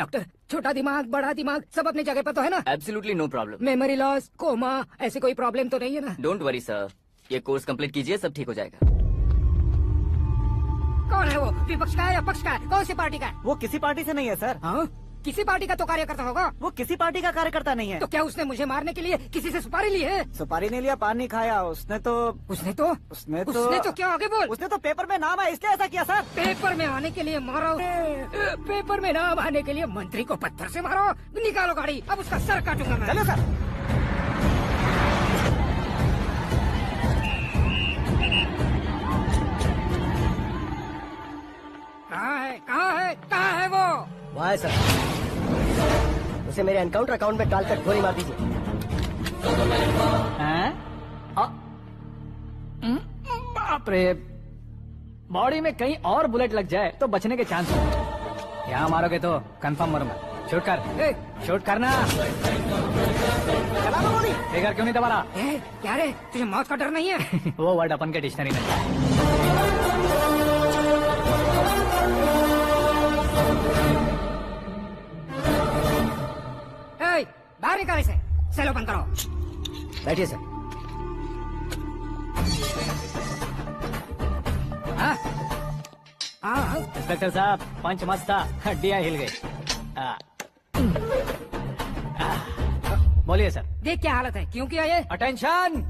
Doctor, छोटा दिमाग बड़ा दिमाग सब अपनी जगह पर तो है ना? Absolutely no problem. Memory loss, coma, ऐसी कोई प्रॉब्लम तो नहीं है ना? डोंट वरी सर, ये कोर्स कंप्लीट कीजिए, सब ठीक हो जाएगा। कौन है वो? विपक्ष का है या पक्ष का है? कौन सी पार्टी का है? वो किसी पार्टी से नहीं है सर। हाँ, किसी पार्टी का तो कार्यकर्ता होगा। वो किसी पार्टी का कार्यकर्ता नहीं है। तो क्या उसने मुझे मारने के लिए किसी से सुपारी ली है? सुपारी नहीं लिया, पान नहीं खाया। उसने तो उसने तो क्या? आगे बोल। उसने तो पेपर में नाम है इसलिए ऐसा किया सर। पेपर में आने के लिए मारो, पेपर में नाम आने के लिए मंत्री को पत्थर से मारो। निकालो गाड़ी, अब उसका सर काटूंगा मैं। चलो सर। कहाँ है वो? वहाँ है सर। उसे मेरे एनकाउंटर अकाउंट में डालकर गोली मार दीजिए। बाप रे, बॉडी में कहीं और बुलेट लग जाए तो बचने के चांस हो। यहाँ मारोगे तो कंफर्म मरूंगा। शूट कर, शूट करना। चला दो गोली। फिगर क्यों नहीं दबा रहा? क्या रे, तुझे मौत का डर नहीं है? वो वर्ड अपन के डिक्शनरी में है। बाहर निकाल इसे। सेलो बंद करो। बैठिए सर। इंस्पेक्टर साहब, पंच मस्त था, हड्डियां हिल गई। बोलिए सर। देख क्या हालत है, क्यों किया ये? अटेंशन,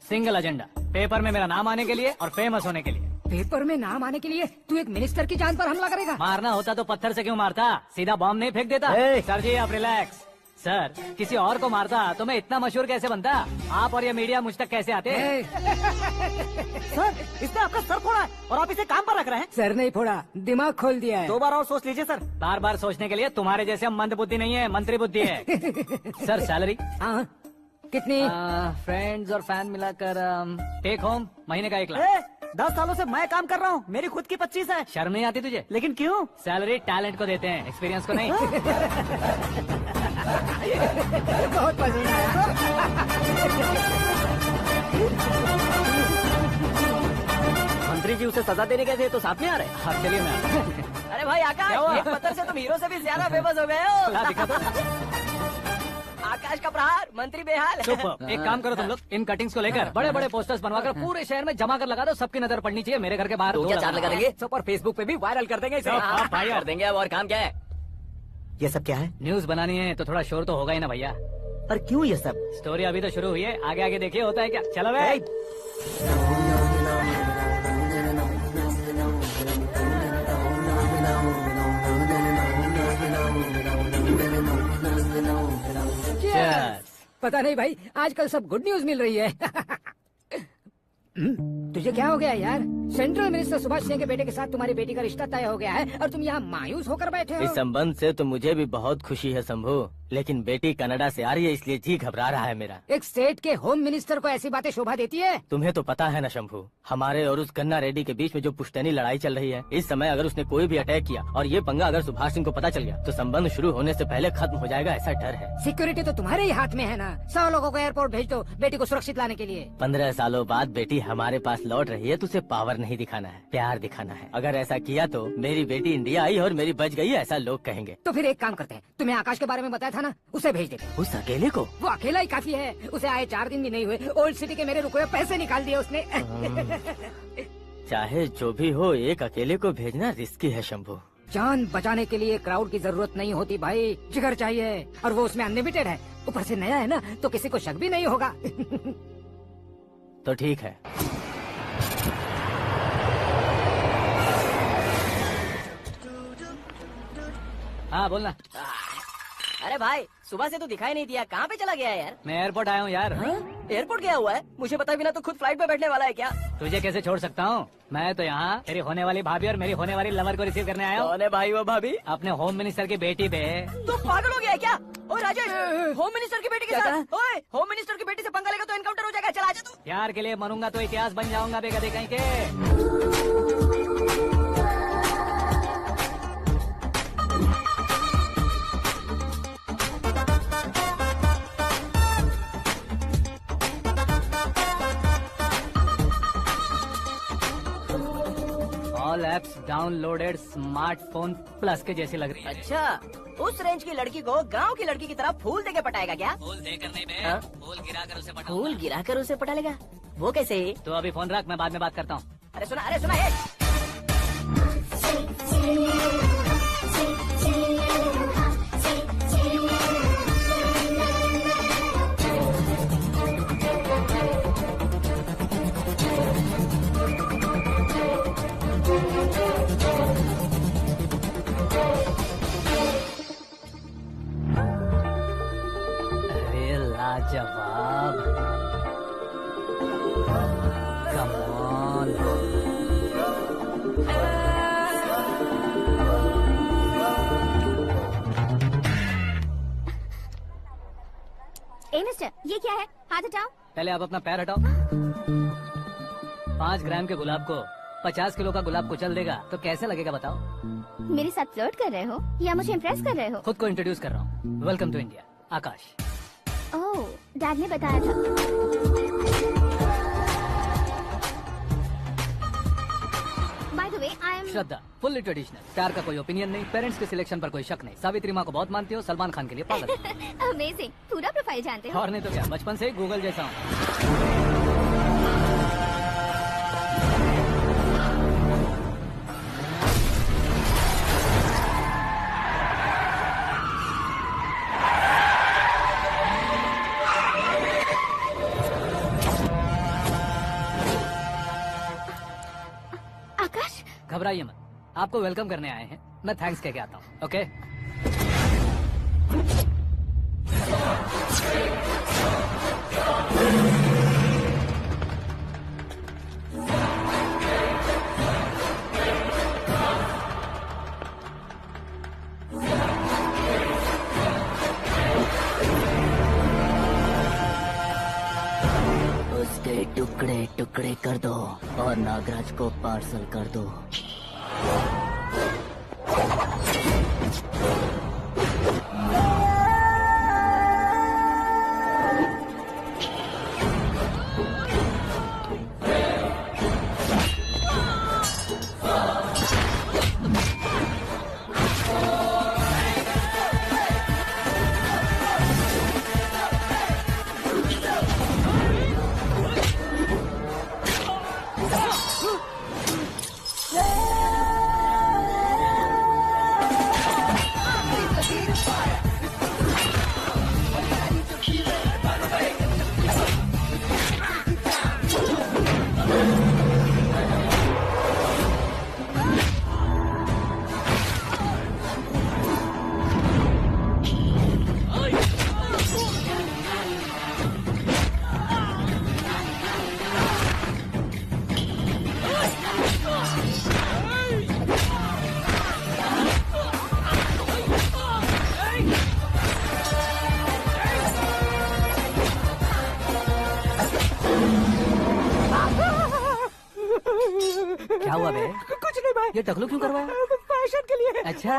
सिंगल एजेंडा, पेपर में मेरा नाम आने के लिए और फेमस होने के लिए। पेपर में नाम आने के लिए तू एक मिनिस्टर की जान पर हमला करेगा? मारना होता तो पत्थर से क्यों मारता, सीधा बॉम्ब नहीं फेंक देता। सर जी आप रिलैक्स। सर, किसी और को मारता तो मैं इतना मशहूर कैसे बनता? आप और ये मीडिया मुझ तक कैसे आते? सर, इसने आपका सर फोड़ा है और आप इसे काम पर रख रहे हैं। सर नहीं फोड़ा, दिमाग खोल दिया है। 2 बार और सोच लीजिए सर। बार बार सोचने के लिए तुम्हारे जैसे मंद बुद्धि नहीं है, मंत्री बुद्धि है। सर सैलरी कितनी? फ्रेंड्स और फैन मिलाकर टेक होम महीने का 1 लाख। 10 सालों से मैं काम कर रहा हूँ, मेरी खुद की 25 है। शर्म नहीं आती तुझे? लेकिन क्यों? सैलरी टैलेंट को देते हैं, एक्सपीरियंस को नहीं। बहुत पसंद आया। मंत्री जी उसे सजा देने गए थे तो साथ में आ रहे। हाँ चलिए मैं। अरे भाई आकाश, एक पत्थर से तुम हीरो से भी ज्यादा फेमस हो गए हो। दिखा दो। आकाश का प्रहार, मंत्री बेहाल। सुपर। एक काम करो तुम लोग, इन कटिंग्स को लेकर बड़े बड़े पोस्टर्स बनवाकर पूरे शहर में जमा कर लगा दो, सबकी नजर पड़नी चाहिए। मेरे घर के बाहर 2-4 लगा देंगे। और फेसबुक पे भी वायरल कर देंगे इसे। भाई कर देंगे। अब और काम क्या है? ये सब क्या है? न्यूज बनानी है तो थोड़ा शोर तो होगा ही ना भैया। पर क्यों ये सब? स्टोरी अभी तो शुरू हुई है, आगे आगे देखिए होता है क्या। चलो भाई। पता नहीं भाई, आजकल सब गुड न्यूज मिल रही है। तुझे क्या हो गया यार? सेंट्रल मिनिस्टर सुभाष सिंह के बेटे के साथ तुम्हारी बेटी का रिश्ता तय हो गया है और तुम यहाँ मायूस होकर बैठे हो। इस संबंध से तो मुझे भी बहुत खुशी है शंभू, लेकिन बेटी कनाडा से आ रही है इसलिए जी घबरा रहा है मेरा। एक स्टेट के होम मिनिस्टर को ऐसी बातें शोभा देती है? तुम्हें तो पता है ना शंभू, हमारे और उस गन्ना रेड्डी के बीच में जो पुश्तैनी लड़ाई चल रही है, इस समय अगर उसने कोई भी अटैक किया और ये पंगा अगर सुभाष सिंह को पता चल गया तो संबंध शुरू होने से पहले खत्म हो जाएगा, ऐसा डर है। सिक्योरिटी तो तुम्हारे ही हाथ में है ना। 100 लोगों को एयरपोर्ट भेज दो बेटी को सुरक्षित लाने के लिए। 15 सालों बाद बेटी हमारे पास लौट रही है तो उसे पावर नहीं दिखाना है, प्यार दिखाना है। अगर ऐसा किया तो मेरी बेटी इंडिया आई और मेरी बच गई, ऐसा लोग कहेंगे। तो फिर एक काम करते हैं, तुम्हें आकाश के बारे में बताया था ना, उसे भेज देते। उस अकेले को? वो अकेला ही काफी है, उसे आए 4 दिन भी नहीं हुए, ओल्ड सिटी के मेरे रुके हुए पैसे निकाल दिए उसने। चाहे जो भी हो, एक अकेले को भेजना रिस्की है शंभू। जान बचाने के लिए क्राउड की जरूरत नहीं होती भाई, जिगर चाहिए, और वो उसमें अनलिमिटेड है। ऊपर से नया है ना, तो किसी को शक भी नहीं होगा। तो ठीक है। हाँ बोलना। अरे भाई, सुबह से तो दिखाई नहीं दिया, कहाँ पे चला गया यार? मैं एयरपोर्ट आया हूँ यार। एयरपोर्ट गया हुआ है? मुझे बताए बिना तो खुद फ्लाइट पे बैठने वाला है क्या? तुझे कैसे छोड़ सकता हूँ? मैं तो यहाँ तेरी होने वाली भाभी और मेरी होने वाली लवर को रिसीव करने आया हूँ। कौन है भाई वो भाभी? अपने होम मिनिस्टर की बेटी पे। तो पागल हो गया है क्या? ओए राजेश, होम मिनिस्टर की बेटी के साथ? ओए, होम मिनिस्टर की बेटी से पंगा लेगा तो एनकाउंटर हो जाएगा, चला आजा तू। प्यार के लिए मरूंगा तो इतिहास बन जाऊंगा बेगधे कहीं के। All apps downloaded smartphone plus के जैसी लग रही है। अच्छा, उस रेंज की लड़की को गांव की लड़की की तरह फूल देके पटाएगा क्या? फूल देकर नहीं बे, हाँ? फूल गिराकर उसे पटा। फूल गिराकर उसे पटा लेगा? वो कैसे? तो अभी फोन रख, मैं बाद में बात करता हूँ। अरे सुना ये। अरे लाजवाब, कम ऑन। ए मिस्टर, ये क्या है? हाथ हटाओ। पहले आप अपना पैर हटाओ। 5 ग्राम के गुलाब को 50 किलो का गुलाब कुचल देगा तो कैसे लगेगा बताओ? मेरे साथ फ्लर्ट कर रहे हो या मुझे इम्प्रेस कर रहे हो? खुद को इंट्रोड्यूस कर रहा हूँ। Welcome to India, Akash. Oh, dad ने बताया था। By the way, I am Shraddha, fully traditional. प्यार का कोई ओपिनियन नहीं, पेरेंट्स के सिलेक्शन पर कोई शक नहीं। सावित्री माँ को बहुत मानती हो, सलमान खान के लिए पागल हो। अमेजिंग। पूरा प्रोफाइल जानते हो? और नहीं तो क्या, बचपन से ही गूगल जैसा हूँ। आकाश, घबराइए मत, आपको वेलकम करने आए हैं। मैं थैंक्स कह के आता हूँ। ओके, उसके टुकड़े टुकड़े कर दो और नागराज को पार्सल कर दो। क्या हुआ बे? कुछ नहीं भाई, ये टकलू क्यों करवाया? फैशन के लिए। अच्छा,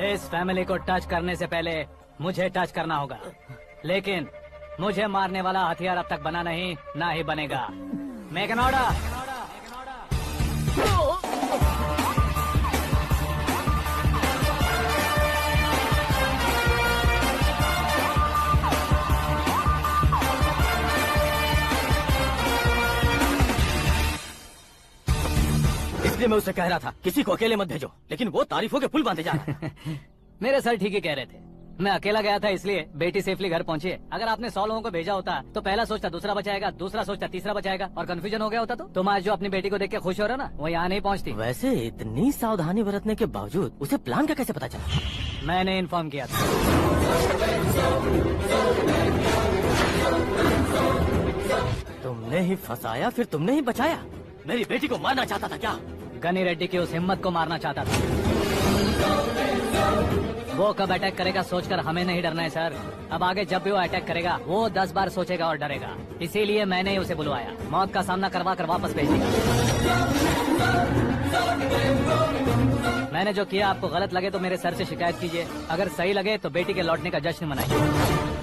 इस फैमिली को टच करने से पहले मुझे टच करना होगा, लेकिन मुझे मारने वाला हथियार अब तक बना नहीं, ना ही बनेगा। Make an order. इसलिए मैं उसे कह रहा था किसी को अकेले मत भेजो, लेकिन वो तारीफों के पुल बांधे जा रहा है। मेरे सर ठीक ही कह रहे थे। मैं अकेला गया था इसलिए बेटी सेफली घर पहुंची है। अगर आपने 100 लोगों को भेजा होता तो पहला सोचता दूसरा बचाएगा, दूसरा सोचता तीसरा बचाएगा और कंफ्यूजन हो गया होता। तो तुम आज जो अपनी बेटी को देख के खुश हो रहे हो ना, वो यहाँ नहीं पहुँचती। वैसे इतनी सावधानी बरतने के बावजूद उसे प्लान का कैसे पता चला? मैंने इन्फॉर्म किया था। तुमने ही फंसाया, फिर तुमने ही बचाया। मेरी बेटी को मारना चाहता था क्या? गनी रेड्डी की उस हिम्मत को मारना चाहता था। वो कब अटैक करेगा सोचकर हमें नहीं डरना है सर। अब आगे जब भी वो अटैक करेगा वो 10 बार सोचेगा और डरेगा। इसीलिए मैंने ही उसे बुलवाया। मौत का सामना करवा कर वापस भेज दिया। मैंने जो किया आपको गलत लगे तो मेरे सर से शिकायत कीजिए, अगर सही लगे तो बेटी के लौटने का जश्न मनाइए।